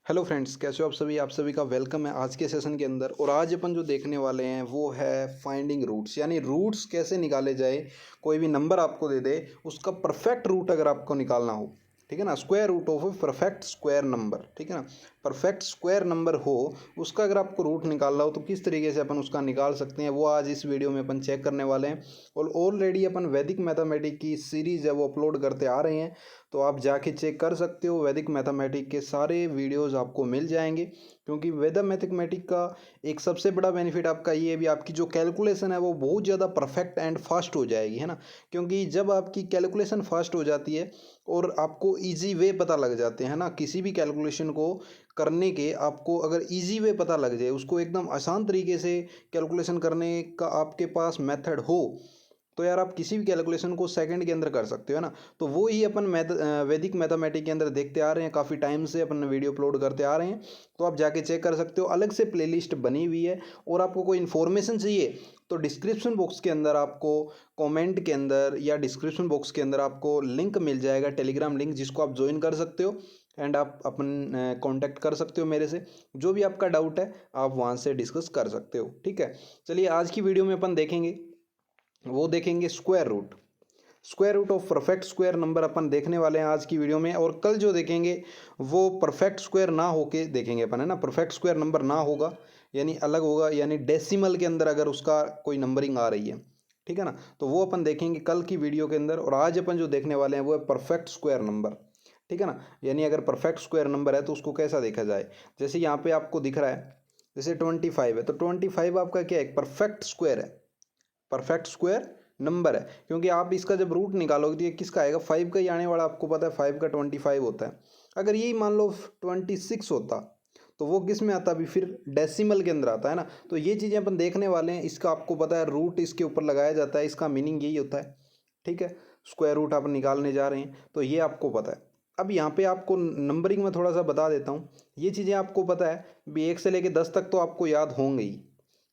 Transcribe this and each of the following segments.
Hello friends, कैसे हो आप सभी का वेलकम है आज के सेशन के अंदर। और आज अपन जो देखने वाले हैं वो है फाइंडिंग रूट्स, यानी रूट्स कैसे निकाले जाए। कोई भी नंबर आपको दे दे, उसका परफेक्ट रूट अगर आपको निकालना हो, ठीक है ना, square root of a perfect square number, ठीक है ना, परफेक्ट स्क्वायर नंबर हो, उसका अगर आपको रूट निकालना हो तो किस तरीके से अपन उसका निकाल सकते हैं, वो आज इस वीडियो में अपन चेक करने वाले हैं। और ऑलरेडी अपन वैदिक मैथमेटिक की सीरीज़ है वो अपलोड करते आ रहे हैं, तो आप जाके चेक कर सकते हो। वैदिक मैथमेटिक के सारे वीडियोस आपको मिल जाएंगे, क्योंकि वैदिक मैथमेटिक का एक सबसे बड़ा बेनिफिट आपका ये भी, आपकी जो कैलकुलेशन है वो बहुत ज़्यादा परफेक्ट एंड फास्ट हो जाएगी, है ना। क्योंकि जब आपकी कैलकुलेशन फास्ट हो जाती है और आपको इजी वे पता लग जाते हैं ना, किसी भी कैलकुलेशन को करने के आपको अगर इजी वे पता लग जाए, उसको एकदम आसान तरीके से कैलकुलेशन करने का आपके पास मेथड हो, तो यार आप किसी भी कैलकुलेशन को सेकंड के अंदर कर सकते हो, है ना। तो वो ही अपन वैदिक मैथमेटिक के अंदर देखते आ रहे हैं, काफ़ी टाइम से अपन वीडियो अपलोड करते आ रहे हैं, तो आप जाके चेक कर सकते हो। अलग से प्लेलिस्ट बनी हुई है। और आपको कोई इन्फॉर्मेशन चाहिए तो डिस्क्रिप्शन बॉक्स के अंदर आपको, कमेंट के अंदर या डिस्क्रिप्शन बॉक्स के अंदर आपको लिंक मिल जाएगा, टेलीग्राम लिंक, जिसको आप ज्वाइन कर सकते हो एंड आप अपन कांटेक्ट कर सकते हो मेरे से। जो भी आपका डाउट है आप वहाँ से डिस्कस कर सकते हो, ठीक है। चलिए आज की वीडियो में अपन देखेंगे, वो देखेंगे square root. Square root of perfect square number अपन देखने वाले हैं आज की वीडियो में। और कल जो देखेंगे वो परफेक्ट स्क्वायर ना होके देखेंगे अपन, है ना। परफेक्ट स्क्वायर नंबर ना होगा यानी अलग होगा, यानी डेसिमल के अंदर अगर उसका कोई नंबरिंग आ रही है, ठीक है ना, तो वो अपन देखेंगे कल की वीडियो के अंदर। और आज अपन जो देखने वाले हैं वो है परफेक्ट स्क्वायर नंबर, ठीक है ना। यानी अगर परफेक्ट स्क्वायर नंबर है तो उसको कैसा देखा जाए। जैसे यहाँ पे आपको दिख रहा है, जैसे 25 है, तो 25 आपका क्या है, परफेक्ट स्क्वायर है, परफेक्ट स्क्वायर नंबर है। क्योंकि आप इसका जब रूट निकालोगे तो ये किसका आएगा, 5 का ही आने वाला। आपको पता है 5 का 25 होता है। अगर यही मान लो 26 होता तो वो किस में आता, अभी फिर डेसिमल के अंदर आता है ना। तो ये चीज़ें अपन देखने वाले हैं। इसका आपको पता है रूट इसके ऊपर लगाया जाता है, इसका मीनिंग यही होता है, ठीक है। स्क्वायर रूट आप निकालने जा रहे हैं तो ये आपको पता है। अब यहाँ पे आपको नंबरिंग में थोड़ा सा बता देता हूँ। ये चीज़ें आपको पता है भी, 1 से लेके 10 तक तो आपको याद होंगे ही।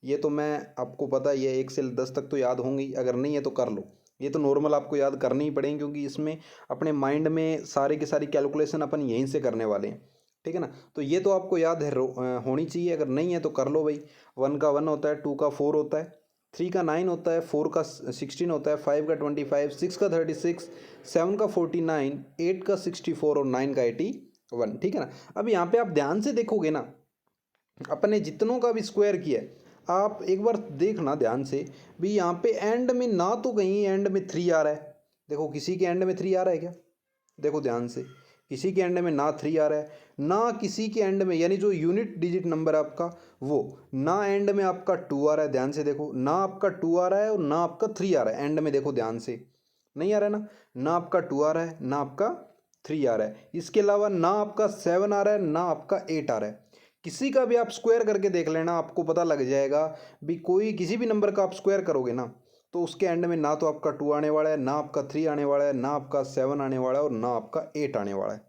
ये तो मैं आपको पता ही है, 1 से 10 तक तो याद होंगी, अगर नहीं है तो कर लो। ये तो नॉर्मल आपको याद करनी ही पड़ेगी, क्योंकि इसमें अपने माइंड में सारे की सारी कैलकुलेशन अपन यहीं से करने वाले हैं, ठीक है ना। तो ये तो आपको याद है, होनी चाहिए। अगर नहीं है तो कर लो भाई। 1 का 1 होता है, 2 का 4 होता है, 3 का 9 होता है, 4 का 16 होता है, 5 का 25, 6 का 36, 7 का 49, 8 का 64 और 9 का 81, ठीक है ना। अब यहाँ पे आप ध्यान से देखोगे ना, अपने जितनों का भी स्क्वायर किया है, आप एक बार देखना ध्यान से भी। यहाँ पे एंड में ना तो कहीं एंड में 3 आ रहा है, देखो किसी के एंड में 3 आ रहा है क्या, देखो ध्यान से, किसी के एंड में ना 3 आ रहा है, ना किसी के एंड में, यानी जो यूनिट डिजिट नंबर है आपका वो, ना एंड में आपका 2 आ रहा है, ध्यान से देखो, ना आपका 2 आ रहा है और ना आपका 3 आ रहा है एंड में, देखो ध्यान से, नहीं आ रहा है ना, ना आपका 2 आ रहा है, ना आपका 3 आ रहा है। इसके अलावा ना आपका 7 आ रहा है, ना आपका 8 आ रहा है। किसी का भी आप स्क्वायर करके देख लेना, आपको पता लग जाएगा भी। कोई किसी भी नंबर का आप स्क्वायर करोगे ना, तो उसके एंड में ना तो आपका 2 आने वाला है, ना आपका 3 आने वाला है, ना आपका 7 आने वाला है और ना आपका 8 आने वाला है,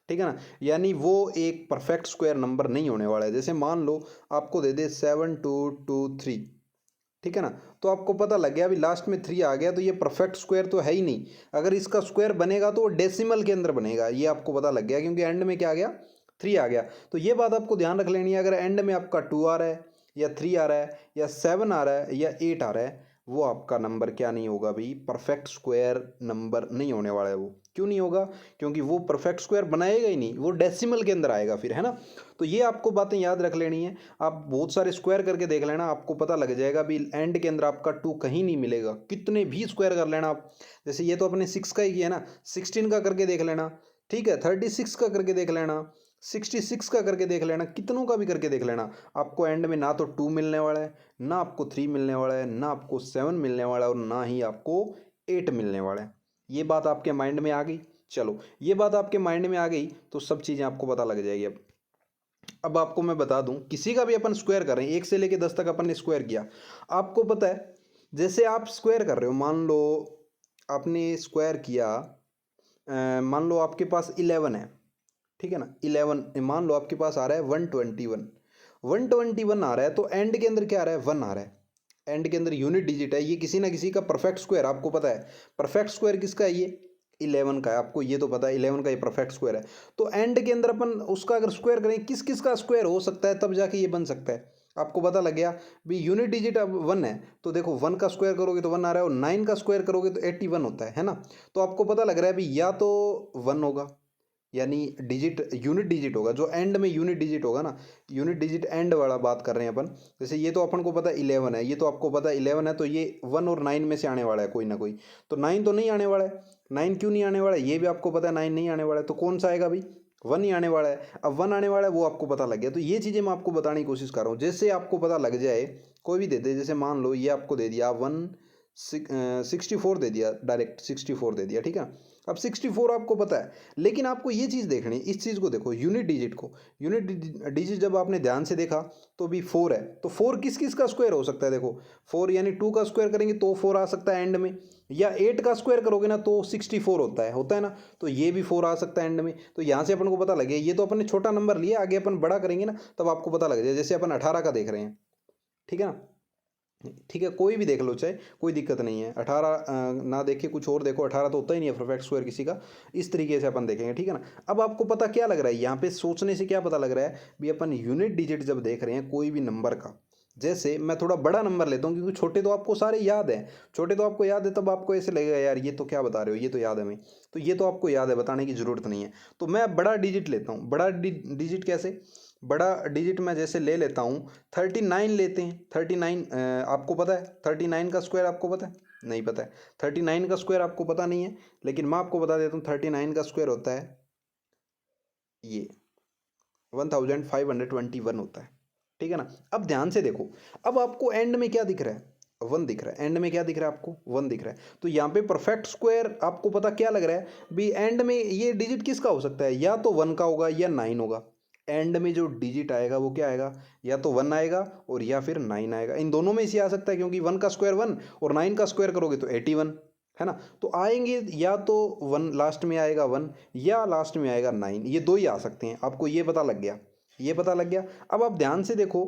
ठीक है ना। यानी वो एक परफेक्ट स्क्वायर नंबर नहीं होने वाला है। जैसे मान लो आपको दे दे 7223, ठीक है ना, तो आपको पता लग गया अभी लास्ट में 3 आ गया, तो ये परफेक्ट स्क्वायर तो है ही नहीं। अगर इसका स्क्वायर बनेगा तो वो डेसिमल के अंदर बनेगा, ये आपको पता लग गया, क्योंकि एंड में क्या आ गया, 3 आ गया। तो ये बात आपको ध्यान रख लेनी है। अगर एंड में आपका 2 आ रहा है या 3 आ रहा है या 7 आ रहा है या 8 आ रहा है, वो आपका नंबर क्या नहीं होगा भाई, परफेक्ट स्क्वायर नंबर नहीं होने वाला है। वो क्यों नहीं होगा, क्योंकि वो परफेक्ट स्क्वायर बनाएगा ही नहीं, वो डेसिमल के अंदर आएगा फिर, है ना। तो ये आपको बातें याद रख लेनी है। आप बहुत सारे स्क्वायर करके देख लेना, आपको पता लग जाएगा भी एंड के अंदर आपका 2 कहीं नहीं मिलेगा, कितने भी स्क्वायर कर लेना आप। जैसे ये तो अपने 6 का ही किया ना, 16 का करके देख लेना, ठीक है, 36 का करके देख लेना, 66 का करके देख लेना, कितनों का भी करके देख लेना। आपको एंड में ना तो 2 मिलने वाला है, ना आपको 3 मिलने वाला है, ना आपको 7 मिलने वाला है और ना ही आपको 8 मिलने वाला है। ये बात आपके माइंड में आ गई। चलो, ये बात आपके माइंड में आ गई तो सब चीज़ें आपको पता लग जाएगी। अब आपको मैं बता दूं, किसी का भी अपन स्क्वायर कर रहे हैं, 1 से लेके 10 तक अपन ने स्क्वायर किया, आपको पता है, जैसे आप स्क्वायर कर रहे हो, मान लो आपने स्क्वायर किया, मान लो आपके पास 11 है, ठीक है ना, 11 मान लो आपके पास आ रहा है 121, 121 आ रहा है, तो एंड के अंदर क्या आ रहा है, 1 आ रहा है, एंड के अंदर यूनिट डिजिट है, ये किसी ना किसी का परफेक्ट स्क्वायर, आपको पता है परफेक्ट स्क्वायर किसका है, ये 11 का है, आपको ये तो पता है 11 का ये परफेक्ट स्क्वायर है। तो एंड के अंदर अपन उसका अगर स्क्वायर करें, किस किस का स्क्वायर हो सकता है, तब जाके ये बन सकता है। आपको पता लग गया भी यूनिट डिजिट अब 1 है, तो देखो 1 का स्क्वायर करोगे तो 1 आ रहा है, और 9 का स्क्वायर करोगे तो 81 होता है ना। तो आपको पता लग रहा है भी या तो 1 होगा, यानी डिजिट यूनिट डिजिट होगा, जो एंड में यूनिट डिजिट होगा ना, यूनिट डिजिट एंड वाला बात कर रहे हैं अपन। जैसे ये तो अपन को पता है 11 है, ये तो आपको पता है 11 है, तो ये 1 और 9 में से आने वाला है कोई ना कोई। तो 9 तो नहीं आने वाला है, 9 क्यों नहीं आने वाला है, ये भी आपको पता है 9 नहीं आने वाला है, तो कौन सा आएगा भाई, 1 ही आने वाला है। अब 1 आने वाला है वो आपको पता लग गया। तो ये चीज़ें मैं आपको बताने की कोशिश कर रहा हूँ, जैसे आपको पता लग जाए, कोई भी दे दे, जैसे मान लो ये आपको दे दिया 64 दे दिया, डायरेक्ट 64 दे दिया, ठीक है। अब 64 आपको पता है, लेकिन आपको ये चीज़ देखनी है, इस चीज़ को देखो, यूनिट डिजिट को। यूनिट डिजिट जब आपने ध्यान से देखा तो भी 4 है, तो 4 किस किस का स्क्वायर हो सकता है, देखो 4 यानी 2 का स्क्वायर करेंगे तो 4 आ सकता है एंड में, या 8 का स्क्वायर करोगे ना तो 64 होता है ना, तो ये भी 4 आ सकता है एंड में। तो यहाँ से अपन को पता लगे, ये तो अपन ने छोटा नंबर लिया, आगे अपन बड़ा करेंगे ना तब आपको पता लग जाए। जैसे अपन 18 का देख रहे हैं, ठीक है ना, ठीक है, कोई भी देख लो चाहे, कोई दिक्कत नहीं है। 18 ना देखे कुछ और देखो, 18 तो होता ही नहीं है परफेक्ट स्क्वायर किसी का। इस तरीके से अपन देखेंगे, ठीक है ना। अब आपको पता क्या लग रहा है, यहाँ पे सोचने से क्या पता लग रहा है भी, अपन यूनिट डिजिट जब देख रहे हैं कोई भी नंबर का, जैसे मैं थोड़ा बड़ा नंबर लेता हूँ, क्योंकि छोटे तो आपको सारे याद हैं, छोटे तो आपको याद है, तब आपको ऐसे लगेगा यार ये तो क्या बता रहे हो, ये तो याद है हमें, तो ये तो आपको याद है, बताने की जरूरत नहीं है। तो मैं बड़ा डिजिट लेता हूँ, बड़ा डिजिट कैसे, बड़ा डिजिट मैं जैसे ले लेता हूँ 39 लेते हैं। 39 आपको पता है 39 का स्क्वायर, आपको पता है, नहीं पता है 39 का स्क्वायर, आपको पता नहीं है, लेकिन मैं आपको बता देता हूँ 39 का स्क्वायर होता है ये 1521 होता है, ठीक है ना। अब ध्यान से देखो, अब आपको एंड में क्या दिख रहा है, 1 दिख रहा है, एंड में क्या दिख रहा है आपको, 1 दिख रहा है। तो यहाँ पे परफेक्ट स्क्वायर आपको पता क्या लग रहा है भी, एंड में ये डिजिट किसका हो सकता है, या तो 1 का होगा या 9 होगा। एंड में जो डिजिट आएगा वो क्या आएगा, या तो 1 आएगा और या फिर 9 आएगा, इन दोनों में से आ सकता है, क्योंकि 1 का स्क्वायर 1 और 9 का स्क्वायर करोगे तो 81, है ना। तो आएंगे या तो 1 लास्ट में आएगा 1, या लास्ट में आएगा 9, ये दो ही आ सकते हैं। आपको ये पता लग गया, ये पता लग गया। अब आप ध्यान से देखो,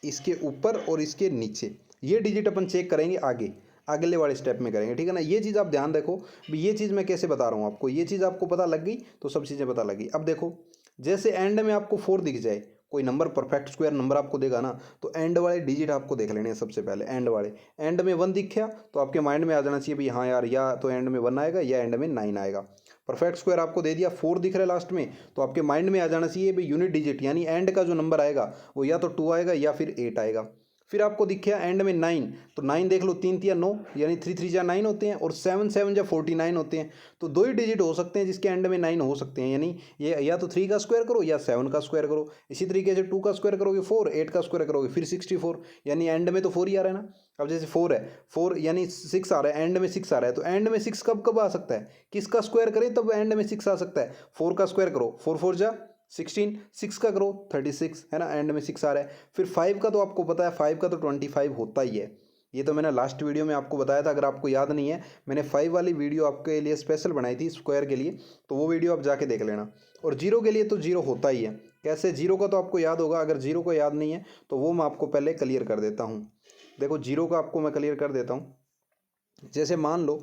इसके ऊपर और इसके नीचे ये डिजिट अपन चेक करेंगे आगे, अगले वाले स्टेप में करेंगे, ठीक है ना। ये चीज़ आप ध्यान देखो भी, ये चीज़ मैं कैसे बता रहा हूँ आपको, ये चीज़ आपको पता लग गई तो सब चीज़ें पता लगी। अब देखो, जैसे एंड में आपको 4 दिख जाए, कोई नंबर परफेक्ट स्क्वायर नंबर आपको देगा ना, तो एंड वाले डिजिट आपको देख लेने हैं सबसे पहले। एंड वाले, एंड में 1 दिख गया तो आपके माइंड में आ जाना चाहिए भी हाँ यार, या तो एंड में 1 आएगा या एंड में 9 आएगा। परफेक्ट स्क्वायर आपको दे दिया, 4 दिख रहा है लास्ट में, तो आपके माइंड में आ जाना चाहिए भी यूनिट डिजिट यानी एंड का जो नंबर आएगा वो या तो 2 आएगा या फिर 8 आएगा। फिर आपको दिख गया एंड में 9, तो 9 देख लो, 3 3 9 यानी 3 3 9 होते हैं, और 7 7 49 होते हैं। तो दो ही डिजिट हो सकते हैं जिसके एंड में 9 हो सकते हैं, यानी ये या तो 3 का स्क्वायर करो या 7 का स्क्वायर करो। इसी तरीके से 2 का स्क्वायर करोगे 4, 8 का स्क्वायर करोगे फिर 64, यानी एंड में तो 4 ही आ रहा है ना। अब जैसे 4 है, 4 यानी 6 आ रहा है, एंड में 6 आ रहा है, तो एंड में 6 कब कब आ सकता है, किसका स्क्वायर करें तब एंड में 6 आ सकता है। 4 का स्क्वायर करो, 4 4 जा 16, 6 का करो 36, है ना, एंड में 6 आ रहा है। फिर 5 का तो आपको पता है, 5 का तो 25 होता ही है। ये तो मैंने लास्ट वीडियो में आपको बताया था, अगर आपको याद नहीं है, मैंने 5 वाली वीडियो आपके लिए स्पेशल बनाई थी स्क्वायर के लिए, तो वो वीडियो आप जाके देख लेना। और जीरो के लिए तो जीरो होता ही है। कैसे, जीरो का तो आपको याद होगा, अगर जीरो को याद नहीं है तो वो मैं आपको पहले क्लियर कर देता हूँ। देखो जीरो का आपको मैं क्लियर कर देता हूँ। जैसे मान लो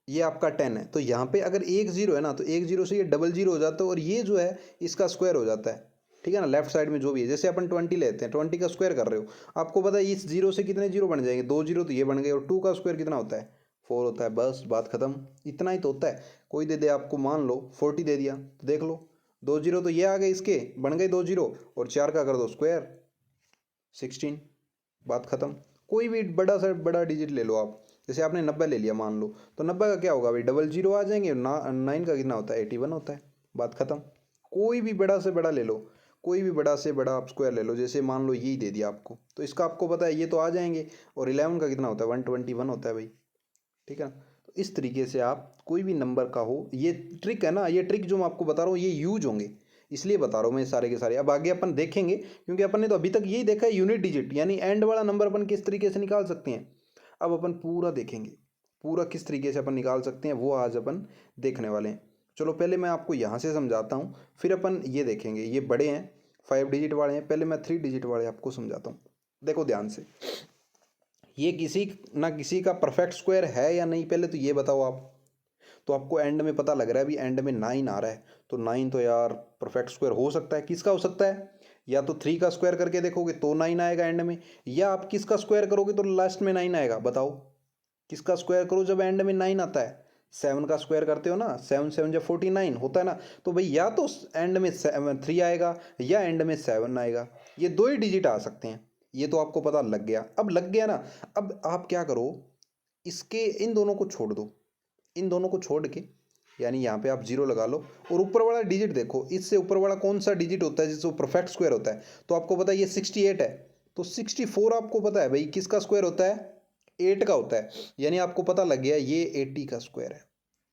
ये आपका 10 है, तो यहाँ पे अगर एक जीरो है ना, तो एक जीरो से ये डबल जीरो हो जाता है, और ये जो है इसका स्क्वायर हो जाता है, ठीक है ना। लेफ्ट साइड में जो भी है, जैसे अपन 20 लेते हैं, 20 का स्क्वायर कर रहे हो, आपको पता है इस जीरो से कितने जीरो बन जाएंगे, 2 जीरो तो ये बन गए, और 2 का स्क्वायर कितना होता है, 4 होता है। बस बात खत्म, इतना ही तो होता है। कोई दे दे आपको, मान लो 40 दे दिया, तो देख लो 2 जीरो तो ये आ गए, इसके बन गए 2 जीरो, और 4 का कर दो स्क्वायर 16, बात खत्म। कोई भी बड़ा सा बड़ा डिजिट ले लो आप, जैसे आपने 90 ले लिया मान लो, तो 90 का क्या होगा भाई, डबल जीरो आ जाएंगे, 9 का कितना होता है, 81 होता है, बात खत्म। कोई भी बड़ा से बड़ा ले लो, कोई भी बड़ा से बड़ा आप स्क्वायर ले लो, जैसे मान लो यही दे दिया आपको, तो इसका आपको पता है ये तो आ जाएंगे, और 11 का कितना होता है, 121 होता है भाई, ठीक है ना। तो इस तरीके से आप कोई भी नंबर का हो, ये ट्रिक है ना, ये ट्रिक जो मैं आपको बता रहा हूँ ये यूज होंगे, इसलिए बता रहा हूँ मैं सारे के सारे। अब आगे अपन देखेंगे, क्योंकि अपन ने तो अभी तक यही देखा है यूनिट डिजिट यानी एंड वाला नंबर अपन किस तरीके से निकाल सकते हैं। अब अपन पूरा देखेंगे, पूरा किस तरीके से अपन निकाल सकते हैं वो आज अपन देखने वाले हैं। चलो पहले मैं आपको यहाँ से समझाता हूँ, फिर अपन ये देखेंगे। ये बड़े हैं, 5 डिजिट वाले हैं, पहले मैं 3 डिजिट वाले आपको समझाता हूँ। देखो ध्यान से, ये किसी ना किसी का परफेक्ट स्क्वायर है या नहीं, पहले तो ये बताओ आप। तो आपको एंड में पता लग रहा है भी एंड में 9 आ रहा है, तो 9 तो यार परफेक्ट स्क्वायर हो सकता है। किसका हो सकता है? या तो 3 का स्क्वायर करके देखोगे तो 9 आएगा एंड में, या आप किसका स्क्वायर करोगे तो लास्ट में 9 आएगा। बताओ किसका स्क्वायर करो जब एंड में 9 आता है? 7 का स्क्वायर करते हो ना, 7 7 जब 49 होता है ना, तो भाई या तो एंड में 3 आएगा या एंड में 7 आएगा, ये दो ही डिजिट आ सकते हैं। ये तो आपको पता लग गया। अब लग गया ना, अब आप क्या करो, इसके इन दोनों को छोड़ दो, इन दोनों को छोड़ के यानी यहाँ पे आप 0 लगा लो और ऊपर वाला डिजिट देखो, इससे ऊपर वाला कौन सा डिजिट होता है जिससे परफेक्ट स्क्वायर होता है? तो आपको पता है ये 68 है, तो 64 आपको पता है भाई किसका स्क्वायर होता है? 8 का होता है। यानी आपको पता लग गया ये 80 का स्क्वायर है,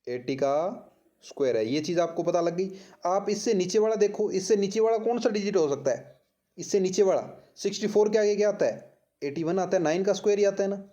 80 का स्क्वायर है। ये चीज़ आपको पता लग गई। आप इससे नीचे वाला देखो, इससे नीचे वाला कौन सा डिजिट हो सकता है? इससे नीचे वाला 64 के आगे क्या आता है? 81 आता है, 9 का स्क्वायर ही आता है ना,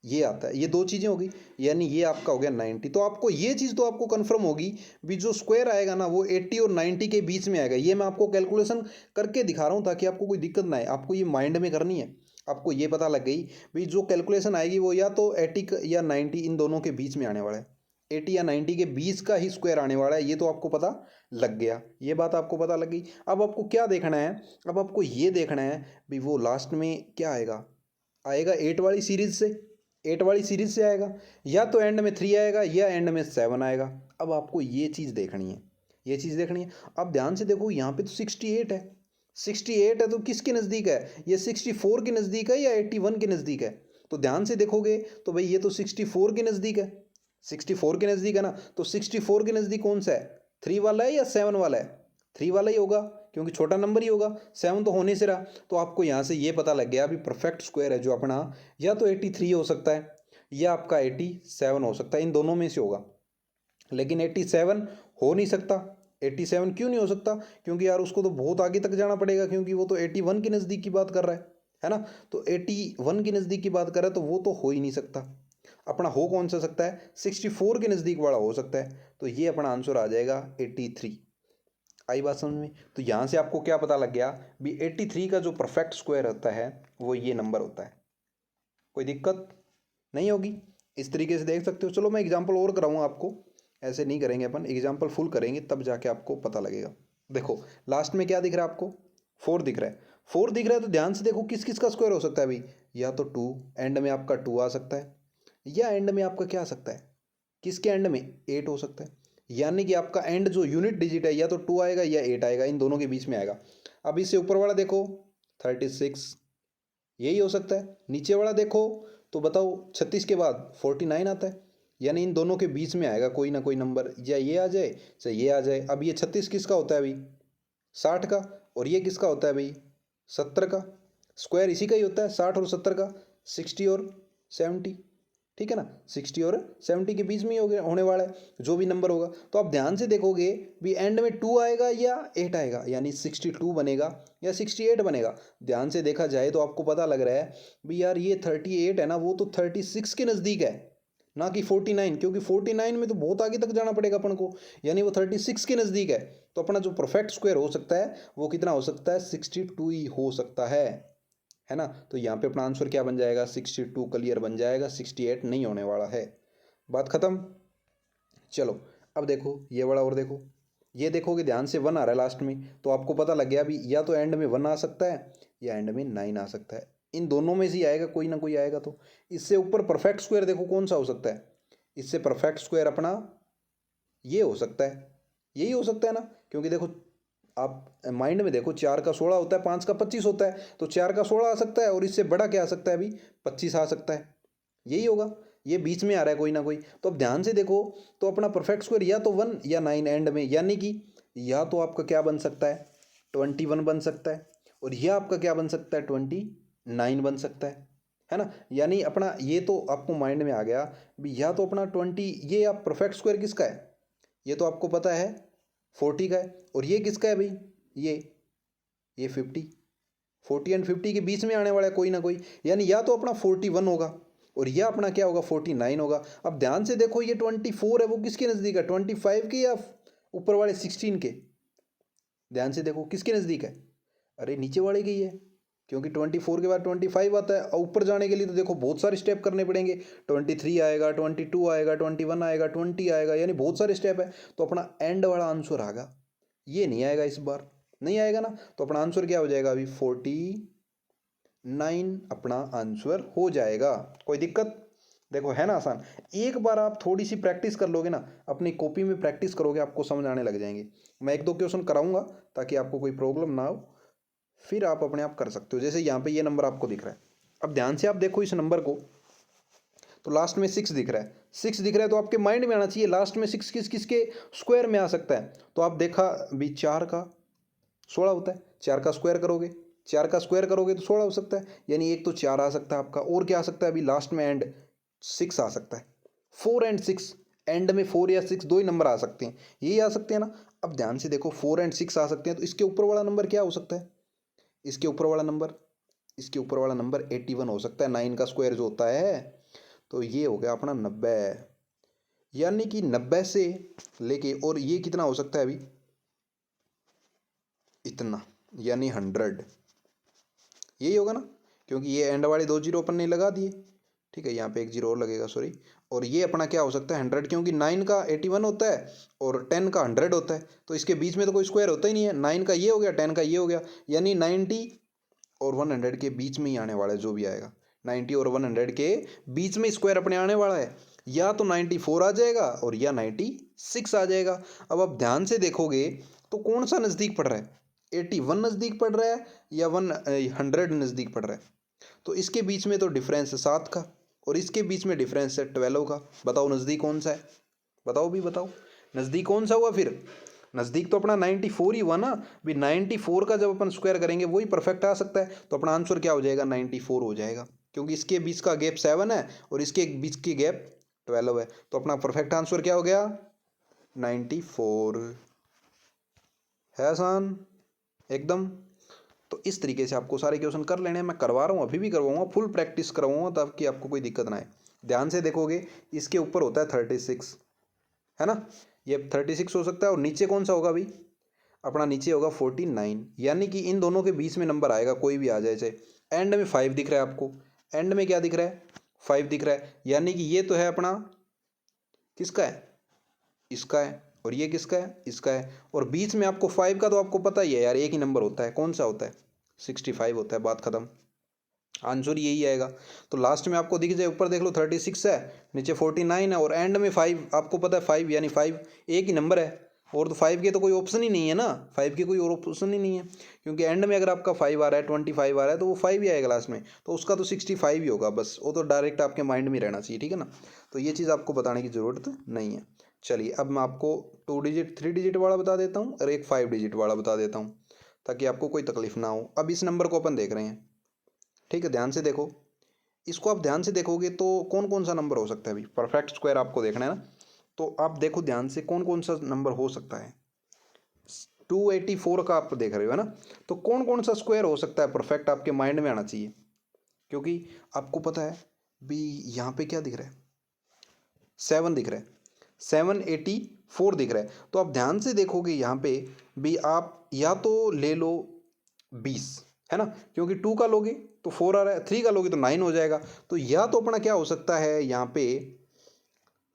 ये आता है। ये दो चीज़ें होगी, यानी ये आपका हो गया 90। तो आपको ये चीज़ तो आपको कंफर्म होगी भी जो स्क्वायर आएगा ना वो 80 और 90 के बीच में आएगा। ये मैं आपको कैलकुलेशन करके दिखा रहा हूँ ताकि आपको कोई दिक्कत ना आए, आपको ये माइंड में करनी है। आपको ये पता लग गई भी जो कैलकुलेशन आएगी वो या तो 80 या 90 इन दोनों के बीच में आने वाला है, 80 या 90 के बीच का ही स्क्वायर आने वाला है। ये तो आपको पता लग गया, ये बात आपको पता लग गई। अब आपको क्या देखना है? अब आपको ये देखना है भी वो लास्ट में क्या आएगा? आएगा 8 वाली सीरीज से, 8 वाली सीरीज से आएगा, या तो एंड में 3 आएगा या एंड में 7 आएगा। अब आपको ये चीज़ देखनी है, ये चीज़ देखनी है। अब ध्यान से देखो यहाँ पे तो 68 है, 68 है तो किसके नज़दीक है? ये 64 के नज़दीक है या 81 के नज़दीक है? तो ध्यान से देखोगे तो भाई ये तो 64 के नज़दीक है, 64 के नज़दीक है ना। तो 64 के नज़दीक कौन सा है? 3 वाला है या 7 वाला है? 3 वाला ही होगा क्योंकि छोटा नंबर ही होगा, 7 तो होने से रहा। तो आपको यहाँ से ये पता लग गया अभी परफेक्ट स्क्वायर है जो अपना, या तो 83 हो सकता है या आपका 87 हो सकता है, इन दोनों में से होगा। लेकिन 87 हो नहीं सकता। 87 क्यों नहीं हो सकता? क्योंकि यार उसको तो बहुत आगे तक जाना पड़ेगा, क्योंकि वो तो 81 के नज़दीक की बात कर रहा है ना। तो 81 के नज़दीक की बात कर रहा है तो वो तो हो ही नहीं सकता। अपना हो कौन सा सकता है? 64 के नज़दीक वाला हो सकता है। तो ये अपना आंसर आ जाएगा 83। आई बात समझ में? तो यहाँ से आपको क्या पता लग गया भी 83 का जो परफेक्ट स्क्वायर होता है वो ये नंबर होता है। कोई दिक्कत नहीं होगी, इस तरीके से देख सकते हो। चलो मैं एग्जांपल और कराऊंगा आपको, ऐसे नहीं करेंगे अपन, एग्जांपल फुल करेंगे तब जाके आपको पता लगेगा। देखो लास्ट में क्या दिख रहा है आपको? 4 दिख रहा है, 4 दिख रहा है तो ध्यान से देखो किस किस का स्क्वायर हो सकता है अभी? या तो 2, एंड में आपका 2 आ सकता है, या एंड में आपका क्या आ सकता है? किसके एंड में? 8 हो सकता है। यानी कि आपका एंड जो यूनिट डिजिट है या तो 2 आएगा या 8 आएगा, इन दोनों के बीच में आएगा। अब इससे ऊपर वाला देखो 36, यही हो सकता है। नीचे वाला देखो तो बताओ 36 के बाद 49 आता है, यानी इन दोनों के बीच में आएगा कोई ना कोई नंबर, या ये आ जाए चाहे ये आ जाए। अब ये 36 किसका होता है भाई? 60 का। और ये किसका होता है भाई? 70 का। स्क्वायर इसी का ही होता है 60 और 70 का, 60 और 70, ठीक है ना। 60 और 70 के बीच में ही होने वाला है जो भी नंबर होगा। तो आप ध्यान से देखोगे भी एंड में 2 आएगा या 8 आएगा, यानी 62 बनेगा या 68 बनेगा। ध्यान से देखा जाए तो आपको पता लग रहा है भी यार ये 38 है ना, वो तो 36 के नज़दीक है ना कि 49, क्योंकि 49 में तो बहुत आगे तक जाना पड़ेगा अपन को, यानी वो 36 के नज़दीक है। तो अपना जो परफेक्ट स्क्वायर हो सकता है वो कितना हो सकता है? 62 ही हो सकता है ना। तो यहाँ पे अपना आंसर क्या बन जाएगा? 62 क्लियर बन जाएगा, 68 नहीं होने वाला है। बात खत्म। चलो अब देखो ये वाला और देखो, ये देखोगे ध्यान से 1 आ रहा है लास्ट में, तो आपको पता लग गया अभी या तो एंड में 1 आ सकता है या एंड में 9 आ सकता है, इन दोनों में से ही आएगा, कोई ना कोई आएगा। तो इससे ऊपर परफेक्ट स्क्वायर देखो कौन सा हो सकता है? इससे परफेक्ट स्क्वायर अपना ये हो सकता है, यही हो सकता है ना। क्योंकि देखो आप माइंड में देखो, 4 का 16 होता है, 5 का 25 होता है, तो 4 का 16 आ सकता है और इससे बड़ा क्या आ सकता है अभी? 25 आ सकता है, यही होगा। ये बीच में आ रहा है कोई ना कोई। तो अब ध्यान से देखो तो अपना परफेक्ट स्क्वायर या तो 1 या 9 एंड में, यानी कि या तो आपका क्या बन सकता है? 21 बन सकता है, और यह आपका क्या बन सकता है? 29 बन सकता है ना। यानी अपना ये तो आपको माइंड में आ गया भी, या तो अपना 20, ये आप परफेक्ट स्क्वायर किसका है? ये तो आपको पता है 40 का है, और ये किसका है भाई? ये 50, 40 एंड 50 के बीच में आने वाला है कोई ना कोई, यानी या तो अपना 41 होगा और यह अपना क्या होगा? 49 होगा। अब ध्यान से देखो ये 24 है, वो किसके नज़दीक है? 25 के या ऊपर वाले 16 के? ध्यान से देखो किसके नज़दीक है? अरे नीचे वाले के ही है, क्योंकि 24 के बाद 25 आता है, और ऊपर जाने के लिए तो देखो बहुत सारे स्टेप करने पड़ेंगे। 23 आएगा, 22 आएगा, 21 आएगा, 20 आएगा, यानी बहुत सारे स्टेप है। तो अपना एंड वाला आंसर आएगा, ये नहीं आएगा, इस बार नहीं आएगा ना। तो अपना आंसर क्या हो जाएगा अभी 49 अपना आंसर हो जाएगा। कोई दिक्कत? देखो है ना आसान। एक बार आप थोड़ी सी प्रैक्टिस कर लोगे ना, अपनी कॉपी में प्रैक्टिस करोगे, आपको समझ आने लग जाएंगे। मैं एक दो क्वेश्चन कराऊंगा ताकि आपको कोई प्रॉब्लम ना हो, फिर आप अपने आप कर सकते हो। जैसे यहाँ पे ये नंबर आपको दिख रहा है, अब ध्यान से आप देखो इस नंबर को, तो लास्ट में 6 दिख रहा है। 6 दिख रहा है तो आपके माइंड में आना चाहिए लास्ट में 6 किसके स्क्वायर में आ सकता है। तो आप देखा भी 4 का 16 होता है, 4 का स्क्वायर करोगे, 4 का स्क्वायर करोगे तो 16 हो सकता है, यानी एक तो 4 आ सकता है आपका, और क्या आ सकता है अभी लास्ट में एंड 6 आ सकता है। 4 एंड 6, एंड में 4 या 6 दो ही नंबर आ सकते हैं, यही आ सकते हैं ना। अब ध्यान से देखो 4 एंड 6 आ सकते हैं, तो इसके ऊपर वाला नंबर क्या हो सकता है? इसके ऊपर वाला नंबर, इसके ऊपर वाला नंबर 81 हो सकता है। 9 का स्क्वायर जो होता है, तो ये हो गया अपना 90, यानी कि 90 से लेके, और ये कितना हो सकता है अभी इतना, यानी 100, यही होगा ना, क्योंकि ये एंड वाले 2 जीरो अपन ने लगा दिए। ठीक है, यहाँ पे 1 जीरो और लगेगा, सॉरी। और ये अपना क्या हो सकता है 100, क्योंकि 9 का 81 होता है और 10 का 100 होता है, तो इसके बीच में तो कोई स्क्वायर होता ही नहीं है। 9 का ये हो गया, 10 का ये हो गया, यानी 90 और 100 के बीच में ही आने वाला है जो भी आएगा। 90 और 100 के बीच में स्क्वायर अपने आने वाला है, या तो 94 आ जाएगा और या 96 आ जाएगा। अब आप ध्यान से देखोगे तो कौन सा नज़दीक पड़ रहा है, 81 नज़दीक पड़ रहा है या 100 नज़दीक पड़ रहा है? तो इसके बीच में तो डिफरेंस है 7 का, और इसके बीच में डिफरेंस है 12 का। बताओ नज़दीक कौन सा है? बताओ भी बताओ, नज़दीक कौन सा हुआ फिर? नज़दीक तो अपना 94 ही हुआ ना। भी 94 का जब अपन स्क्वायर करेंगे वही परफेक्ट आ सकता है, तो अपना आंसर क्या हो जाएगा 94 हो जाएगा, क्योंकि इसके बीच का गैप 7 है और इसके बीच की गैप 12 है। तो अपना परफेक्ट आंसर क्या हो गया 94। है आसान एकदम। तो इस तरीके से आपको सारे क्वेश्चन कर लेने हैं। मैं करवा रहा हूँ, अभी भी करवाऊंगा, फुल प्रैक्टिस करवाऊंगा ताकि आपको कोई दिक्कत ना आए। ध्यान से देखोगे इसके ऊपर होता है 36, है ना, ये 36 हो सकता है, और नीचे कौन सा होगा भाई अपना, नीचे होगा 49, यानी कि इन दोनों के बीच में नंबर आएगा, कोई भी आ जाए। चाहे एंड में 5 दिख रहा है आपको, एंड में क्या दिख रहा है 5 दिख रहा है, यानी कि ये तो है अपना किसका है, इसका है, और ये किसका है, इसका है। और बीच में आपको 5 का तो आपको पता ही है यार, एक ही नंबर होता है, कौन सा होता है 65 होता है, बात खत्म, आंसर यही आएगा। तो लास्ट में आपको दिख जाए, ऊपर देख लो 36 है, नीचे 49 है, और एंड में 5 आपको पता है 5, यानी 5 एक ही नंबर है। और तो 5 के तो कोई ऑप्शन ही नहीं है ना, 5 के कोई और ऑप्शन ही नहीं है, क्योंकि एंड में अगर आपका 5 आ रहा है, 25 आ रहा है, तो वो 5 ही आएगा लास्ट में, तो उसका तो 65 ही होगा बस। वो तो डायरेक्ट आपके माइंड में रहना चाहिए, ठीक है ना। तो ये चीज़ आपको बताने की ज़रूरत नहीं है। चलिए अब मैं आपको 2 डिजिट 3 डिजिट वाला बता देता हूँ और एक 5 डिजिट वाला बता देता हूँ, ताकि आपको कोई तकलीफ ना हो। अब इस नंबर को अपन देख रहे हैं, ठीक है, ध्यान से देखो, इसको आप ध्यान से देखोगे तो कौन कौन सा नंबर हो सकता है अभी, परफेक्ट स्क्वायर आपको देखना है ना। तो आप देखो ध्यान से कौन कौन सा नंबर हो सकता है। 284 का आप देख रहे हो, है ना, तो कौन कौन सा स्क्वायर हो सकता है परफेक्ट, आपके माइंड में आना चाहिए। क्योंकि आपको पता है भी यहाँ पे क्या दिख रहा है 7 दिख रहा है, 784 दिख रहा है। तो आप ध्यान से देखोगे यहाँ पे भी, आप या तो ले लो 20, है ना, क्योंकि 2 का लोगे तो 4 आ रहा है, 3 का लोगे तो 9 हो जाएगा। तो या तो अपना क्या हो सकता है यहाँ पे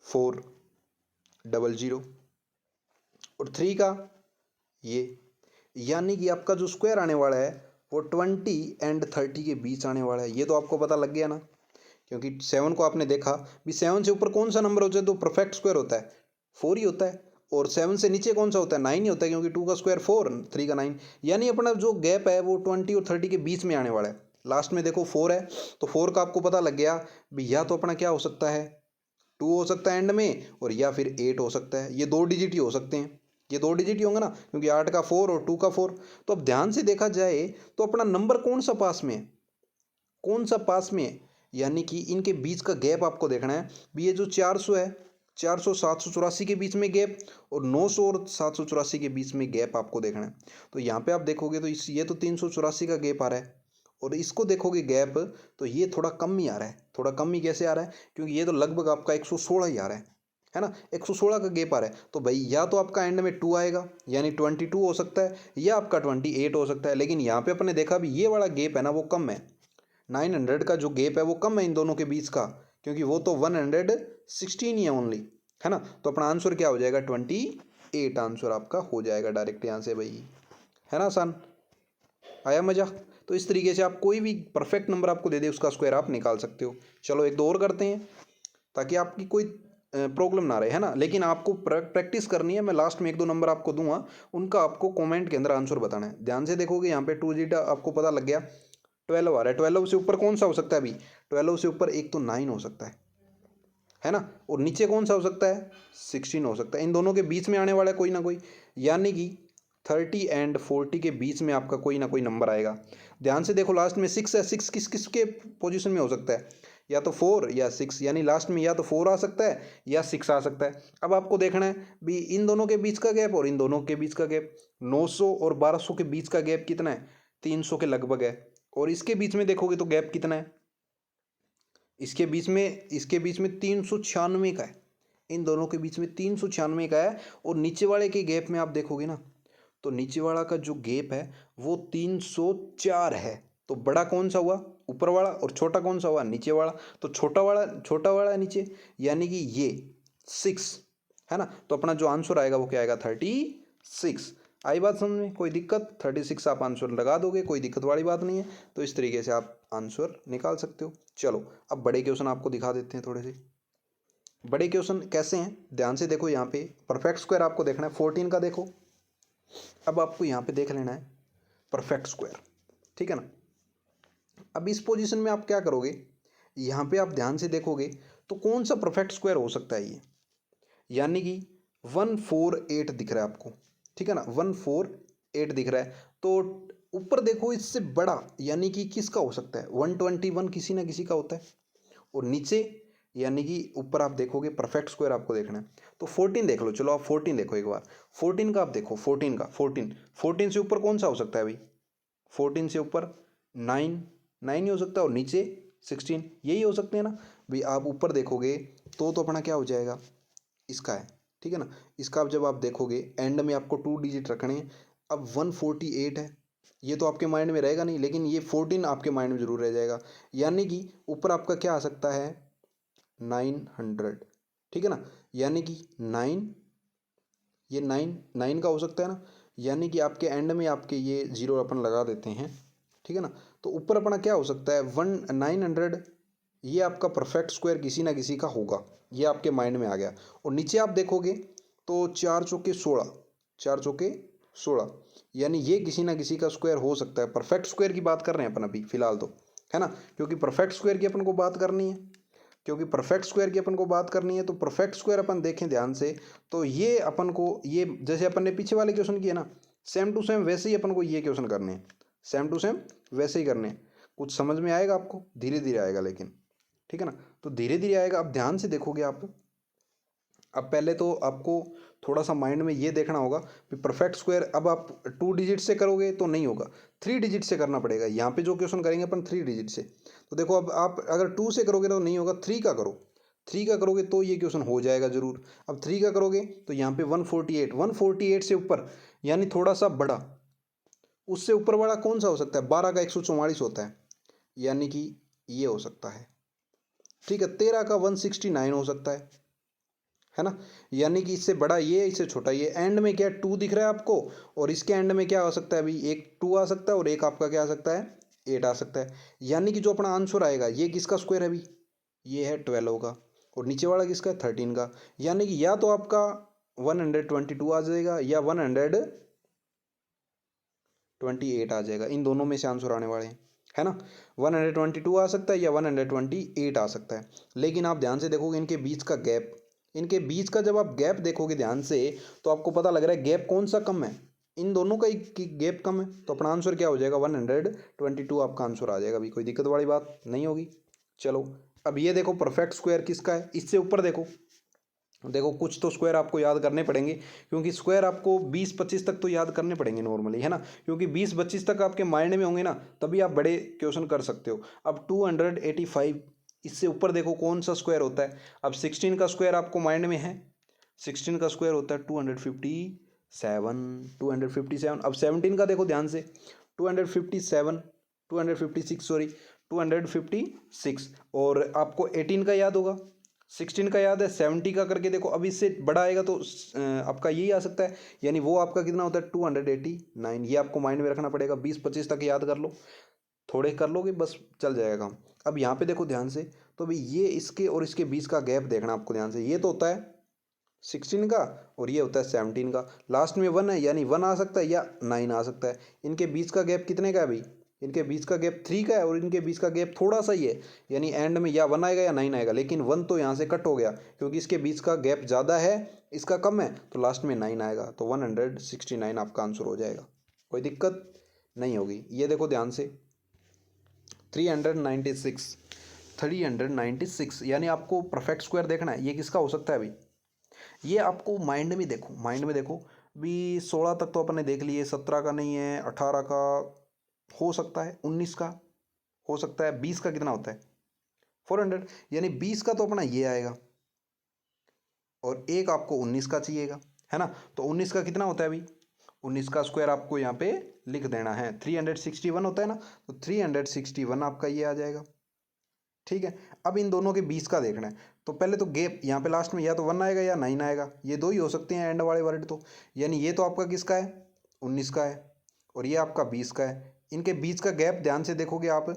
400 और 3 का ये, यानी कि आपका जो स्क्वायर आने वाला है वो 20 एंड 30 के बीच आने वाला है। ये तो आपको पता लग गया ना, क्योंकि 7 को आपने देखा भी, 7 से ऊपर कौन सा नंबर होता है तो परफेक्ट स्क्वायर होता है 4 ही होता है, और 7 से नीचे कौन सा होता है 9 ही होता है, क्योंकि 2 का स्क्वायर 4, 3 का 9, यानी अपना जो गैप है वो 20 और 30 के बीच में आने वाला है। लास्ट में देखो 4 है, तो 4 का आपको पता लग गया भी, या तो अपना क्या हो सकता है 2 हो सकता है एंड में, और या फिर 8 हो सकता है। ये 2 डिजिट ही हो सकते हैं, ये 2 डिजिट ही होंगे ना, क्योंकि 8 का 4 और 2 का 4। तो अब ध्यान से देखा जाए तो अपना नंबर कौन सा पास में है, कौन सा पास में है, यानी कि इनके बीच का गैप आपको देखना है भी। ये जो 400 है, 400 784 के बीच में गैप, और 900 और 784 के बीच में गैप आपको देखना है। तो यहाँ पे आप देखोगे तो ये तो 384 का गैप आ रहा है, और इसको देखोगे गैप तो ये थोड़ा कम ही आ रहा है। थोड़ा कम ही कैसे आ रहा है, क्योंकि ये तो लगभग आपका 116 ही आ रहा है, है ना, 116 का गैप आ रहा है, तो भाई या तो आपका एंड में 2 आएगा यानी 22 हो सकता है, या आपका 28 हो सकता है। लेकिन यहाँ पे अपने देखा भी ये वाला गैप है ना वो कम है, 900 का जो गैप है वो कम है इन दोनों के बीच का, क्योंकि वो तो 116 ही है ओनली, है ना। तो अपना आंसर क्या हो जाएगा, 28 आंसर आपका हो जाएगा डायरेक्ट यहाँ से भाई, है ना। आसान आया मजा। तो इस तरीके से आप कोई भी परफेक्ट नंबर आपको दे दे उसका स्क्वायर आप निकाल सकते हो। चलो एक दो और करते हैं ताकि आपकी कोई प्रॉब्लम ना रहे, है ना। लेकिन आपको प्रैक्टिस करनी है, मैं लास्ट में एक दो नंबर आपको दूंगा, उनका आपको कमेंट के अंदर आंसर बताना है। ध्यान से देखोगे यहाँ पे 2 डिजिट आपको पता लग गया, 12 आ रहा है, 12 से ऊपर कौन सा हो सकता है अभी, 12 से ऊपर एक तो 9 हो सकता है ना, और नीचे कौन सा हो सकता है, 16 हो सकता है। इन दोनों के बीच में आने वाला है कोई ना कोई, यानी कि 30 एंड 40 के बीच में आपका कोई ना कोई नंबर आएगा। ध्यान से देखो लास्ट में 6 है, 6 किस किस के पोजीशन में हो सकता है, या तो 4 या 6, यानी लास्ट में या तो 4 आ सकता है या 6 आ सकता है। अब आपको देखना है भी इन दोनों के बीच का गैप और इन दोनों के बीच का गैप, 900 और 1200 के बीच का गैप कितना है, 300 के लगभग है। और इसके बीच में देखोगे तो गैप कितना है, इसके बीच में 396 का है, इन दोनों के बीच में 396 का है। और नीचे वाले के गैप में आप देखोगे ना, तो नीचे वाला का जो गैप है वो 304 है। तो बड़ा कौन सा हुआ, ऊपर वाला, और छोटा कौन सा हुआ, नीचे वाला। तो छोटा वाला है नीचे, यानी कि ये 6, है ना। तो अपना जो आंसर आएगा वो क्या आएगा, 36। आई बात समझ में, कोई दिक्कत, 36 आप आंसर लगा दोगे, कोई दिक्कत वाली बात नहीं है। तो इस तरीके से आप आंसर निकाल सकते हो। चलो अब बड़े क्वेश्चन आपको दिखा देते हैं थोड़े से। बड़े क्वेश्चन कैसे हैं, ध्यान से देखो। यहाँ पे परफेक्ट स्क्वायर आपको देखना है, 14 का देखो। अब आपको यहाँ पे देख लेना है परफेक्ट स्क्वायर, ठीक है ना। अब इस पोजीशन में आप क्या करोगे, यहाँ पे आप ध्यान से देखोगे तो कौन सा परफेक्ट स्क्वायर हो सकता है ये, यानी कि 148 दिख रहा है आपको, ठीक है ना, 148 दिख रहा है। तो ऊपर देखो इससे बड़ा, यानी कि किसका हो सकता है, 121 किसी ना किसी का होता है। और नीचे यानी कि ऊपर आप देखोगे परफेक्ट स्क्वायर आपको देखना है, तो 14 देख लो। चलो आप 14 देखो एक बार, 14 का आप देखो, 14 का 14 से ऊपर कौन सा हो सकता है भाई, 14 से ऊपर 9 ही हो सकता है, और नीचे 16, यही हो सकते हैं ना भाई। आप ऊपर देखोगे तो अपना क्या हो जाएगा, इसका है, ठीक है ना। इसका अब जब आप देखोगे एंड में आपको 2 डिजिट रखने हैं। अब 148 है, ये तो आपके माइंड में रहेगा नहीं, लेकिन ये 14 आपके माइंड में जरूर रह जाएगा। यानी कि ऊपर आपका क्या आ सकता है, 900, ठीक है ना। यानी कि 9, ये 9 का हो सकता है ना, यानी कि आपके एंड में आपके ये जीरो अपन लगा देते हैं, ठीक है ना। तो ऊपर अपना क्या हो सकता है, 900, ये आपका परफेक्ट स्क्वायर किसी ना किसी का होगा, ये आपके माइंड में आ गया। और नीचे आप देखोगे तो 4 चौके 16, 4 चौके 16, यानी ये किसी ना किसी का स्क्वायर हो सकता है। परफेक्ट स्क्वायर की बात कर रहे हैं अपन अभी फिलहाल तो, है ना, क्योंकि परफेक्ट स्क्वायर की अपन को बात करनी है, तो परफेक्ट स्क्वायर अपन देखें ध्यान से, तो ये अपन को, ये जैसे अपन ने पीछे वाले क्वेश्चन किए ना, सेम टू सेम वैसे ही अपन को ये क्वेश्चन करने हैं, सेम टू सेम वैसे ही करने हैं। कुछ समझ में आएगा आपको, धीरे धीरे आएगा लेकिन, ठीक है ना। तो धीरे धीरे आएगा। अब ध्यान से देखोगे आप, अब पहले तो आपको थोड़ा सा माइंड में ये देखना होगा कि परफेक्ट स्क्वायर अब आप 2 डिजिट से करोगे तो नहीं होगा, 3 डिजिट से करना पड़ेगा। यहाँ पे जो क्वेश्चन करेंगे अपन 3 डिजिट से, तो देखो अब आप अगर 2 से करोगे तो नहीं होगा, 3 का करो, 3 का करोगे तो ये क्वेश्चन हो जाएगा जरूर। अब 3 का करोगे तो यहाँ पे 148 से ऊपर, यानी थोड़ा सा बड़ा, उससे ऊपर वाला कौन सा हो सकता है, 12 का 144 होता है, यानी कि ये हो सकता है, ठीक है। 13 का 169 हो सकता है ना, यानी कि इससे बड़ा ये, इससे छोटा ये। एंड में क्या 2 दिख रहा है आपको, और इसके एंड में क्या हो सकता है अभी, एक 2 आ सकता है और एक आपका क्या आ सकता है, 8 आ सकता है। यानी कि जो अपना आंसर आएगा ये किसका स्क्वायर है अभी, ये है 12 का, और नीचे वाला किसका है, 13 का। यानी कि या तो आपका 122 आ जाएगा या 128 आ जाएगा, इन दोनों में से आंसर आने वाले हैं, है ना। 122 आ सकता है या 128 आ सकता है। लेकिन आप ध्यान से देखोगे इनके बीच का गैप, इनके बीच का जब आप गैप देखोगे ध्यान से, तो आपको पता लग रहा है गैप कौन सा कम है, इन दोनों का ही गैप कम है। तो अपना आंसर क्या हो जाएगा, 122 आपका आंसर आ जाएगा। अभी कोई दिक्कत वाली बात नहीं होगी। चलो अब ये देखो परफेक्ट स्क्वायर किसका है, इससे ऊपर देखो, देखो कुछ तो स्क्वायर आपको याद करने पड़ेंगे, क्योंकि स्क्वायर आपको 20-25 तक तो याद करने पड़ेंगे नॉर्मली, है ना। क्योंकि 20-25 तक आपके माइंड में होंगे ना, तभी आप बड़े क्वेश्चन कर सकते हो। अब 285 इससे ऊपर देखो कौन सा स्क्वायर होता है। अब 16 का स्क्वायर आपको माइंड में है, 16 का स्क्वायर होता है 257, 257। अब 17 का देखो ध्यान से, 257, 256 सॉरी 256। और आपको 18 का याद होगा, 16 का याद है, 70 का करके देखो। अब इससे बड़ा आएगा तो आपका यही आ सकता है, यानी वो आपका कितना होता है 289। ये आपको माइंड में रखना पड़ेगा, 20-25 तक याद कर लो, थोड़े कर लोगे बस चल जाएगा काम। अब यहाँ पे देखो ध्यान से, तो भाई ये इसके और इसके बीच का गैप देखना आपको ध्यान से। ये तो होता है 16 का और ये होता है 17 का, लास्ट में 1 है, यानी 1 आ सकता है या 9 आ सकता है। इनके बीच का गैप कितने का है भाई, इनके बीच का गैप 3 का है और इनके बीच का गैप थोड़ा सा ही है, यानी एंड में या 1 आएगा या 9 आएगा। लेकिन 1 तो यहाँ से कट हो गया क्योंकि इसके बीच का गैप ज़्यादा है, इसका कम है, तो लास्ट में 9 आएगा, तो 169 आपका आंसर हो जाएगा। कोई दिक्कत नहीं होगी। ये देखो ध्यान से 396, 396, यानी आपको परफेक्ट स्क्वायर देखना है। ये किसका हो सकता है भाई, ये आपको माइंड में देखो, माइंड में देखो भी। 16 तक तो अपन ने देख लिए, 17 का नहीं है, 18 का हो सकता है, 19 का हो सकता है, 20 का कितना होता है 400, यानी 20 का तो अपना ये आएगा और एक आपको 19 का चाहिएगा, है ना। तो 19 का कितना होता है अभी, 19 का स्क्वायर आपको यहाँ पे लिख देना है, 361 होता है ना, तो 361 आपका ये आ जाएगा। ठीक है, अब इन दोनों के बीच का देखना है। तो पहले तो गैप यहाँ पे लास्ट में या तो 1 आएगा या 9 आएगा, ये दो ही हो सकते हैं एंड वाले वर्ड तो। यानी ये तो आपका किसका है 19 का है और ये आपका 20 का है। इनके बीच का गैप ध्यान से देखोगे आप,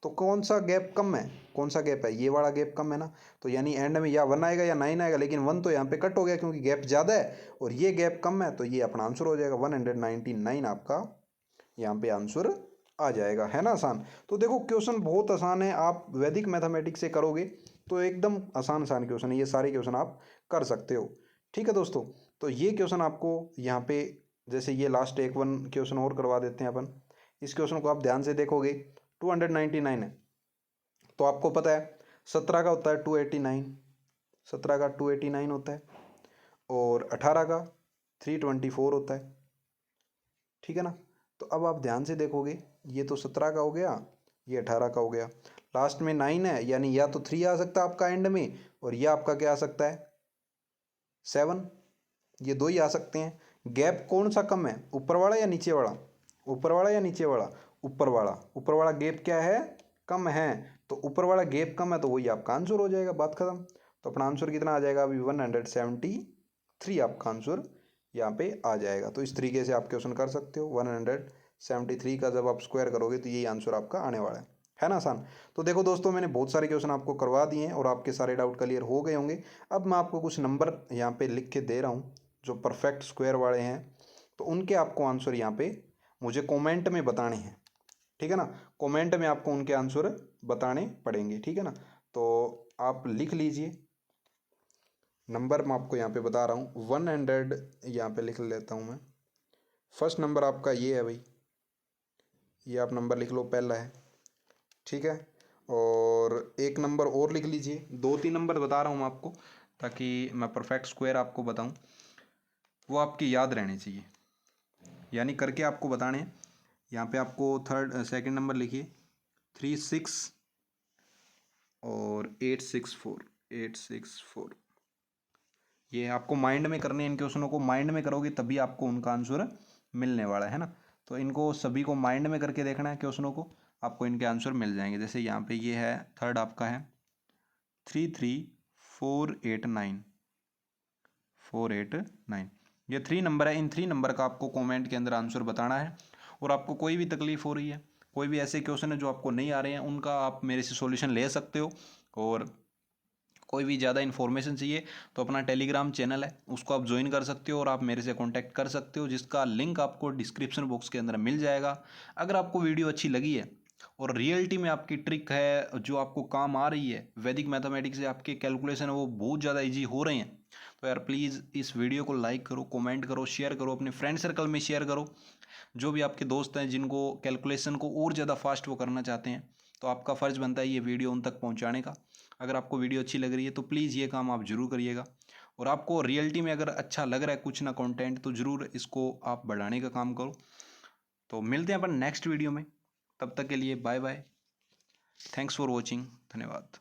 तो कौन सा गैप कम है, कौन सा गैप है, ये वाला गैप कम है ना। तो यानी एंड में या 1 आएगा या 9 आएगा, लेकिन 1 तो यहाँ पे कट हो गया क्योंकि गैप ज़्यादा है और ये गैप कम है, तो ये अपना आंसर हो जाएगा 199 आपका यहाँ पे आंसर आ जाएगा, है ना आसान। तो देखो क्वेश्चन बहुत आसान है, आप वैदिक मैथमेटिक्स से करोगे तो एकदम आसान आसान क्वेश्चन है, ये सारे क्वेश्चन आप कर सकते हो। ठीक है दोस्तों, तो ये क्वेश्चन आपको यहाँ पे, जैसे ये लास्ट एक वन क्वेश्चन और करवा देते हैं अपन। इस क्वेश्चन को आप ध्यान से देखोगे 299 है, तो आपको पता है 17 का होता है 289, 17 का 289 होता है और 18 का 324 होता है। ठीक है ना। तो अब आप ध्यान से देखोगे, ये तो 17 का हो गया, ये 18 का हो गया, लास्ट में 9 है, यानी या तो 3 आ सकता है आपका एंड में और यह आपका क्या आ सकता है 7, ये दो ही आ सकते हैं। गैप कौन सा कम है, ऊपर वाला या नीचे वाला, ऊपर वाला या नीचे वाला, ऊपर वाला। ऊपर वाला गैप क्या है कम है, तो ऊपर वाला गैप कम है, तो वही आपका आंसर हो जाएगा, बात खत्म। तो अपना आंसर कितना आ जाएगा अभी 173 आपका आंसर यहाँ पे आ जाएगा। तो इस तरीके से आप क्वेश्चन कर सकते हो, 173 का जब आप स्क्वायर करोगे तो यही आंसर आपका आने वाला है ना आसान। तो देखो दोस्तों, मैंने बहुत सारे क्वेश्चन आपको करवा दिए हैं और आपके सारे डाउट क्लियर हो गए होंगे। अब मैं आपको कुछ नंबर यहाँ पे लिख के दे रहा हूँ जो परफेक्ट स्क्वायर वाले हैं, तो उनके आपको आंसर यहाँ पे मुझे कमेंट में बताने हैं। ठीक है ना, कमेंट में आपको उनके आंसर बताने पड़ेंगे। ठीक है ना, तो आप लिख लीजिए नंबर, मैं आपको यहाँ पे बता रहा हूँ 100, यहाँ पे लिख लेता हूँ मैं। फर्स्ट नंबर आपका ये है भाई, ये आप नंबर लिख लो, पहला है। ठीक है, और एक नंबर और लिख लीजिए, 2-3 नंबर बता रहा हूँ मैं आपको ताकि मैं परफेक्ट स्क्वायर आपको बताऊँ, वो आपकी याद रहने चाहिए, यानी करके आपको बताने हैं। यहाँ पे आपको सेकंड नंबर लिखिए 36 और 864, ये आपको माइंड में करने हैं। इन क्वेश्चनों को माइंड में करोगे तभी आपको उनका आंसर मिलने वाला है ना। तो इनको सभी को माइंड में करके देखना है क्वेश्चनों को, आपको इनके आंसर मिल जाएंगे। जैसे यहाँ पे ये है थर्ड आपका है 33489, ये 3 नंबर है। इन 3 नंबर का आपको कमेंट के अंदर आंसर बताना है। और आपको कोई भी तकलीफ हो रही है, कोई भी ऐसे क्वेश्चन है जो आपको नहीं आ रहे हैं, उनका आप मेरे से सॉल्यूशन ले सकते हो। और कोई भी ज़्यादा इन्फॉर्मेशन चाहिए तो अपना टेलीग्राम चैनल है उसको आप ज्वाइन कर सकते हो और आप मेरे से कांटेक्ट कर सकते हो, जिसका लिंक आपको डिस्क्रिप्शन बॉक्स के अंदर मिल जाएगा। अगर आपको वीडियो अच्छी लगी है और रियलिटी में आपकी ट्रिक है जो आपको काम आ रही है, वैदिक मैथमेटिक्स से आपके कैलकुलेशन वो बहुत ज़्यादा ईजी हो रहे हैं, तो यार प्लीज़ इस वीडियो को लाइक करो, कमेंट करो, शेयर करो, अपने फ्रेंड सर्कल में शेयर करो। जो भी आपके दोस्त हैं जिनको कैलकुलेशन को और ज़्यादा फास्ट वो करना चाहते हैं, तो आपका फ़र्ज़ बनता है ये वीडियो उन तक पहुंचाने का। अगर आपको वीडियो अच्छी लग रही है तो प्लीज़ ये काम आप ज़रूर करिएगा। और आपको रियलिटी में अगर अच्छा लग रहा है कुछ ना कंटेंट, तो ज़रूर इसको आप बढ़ाने का काम करो। तो मिलते हैं अपन नेक्स्ट वीडियो में, तब तक के लिए bye bye, thanks for watching, धन्यवाद।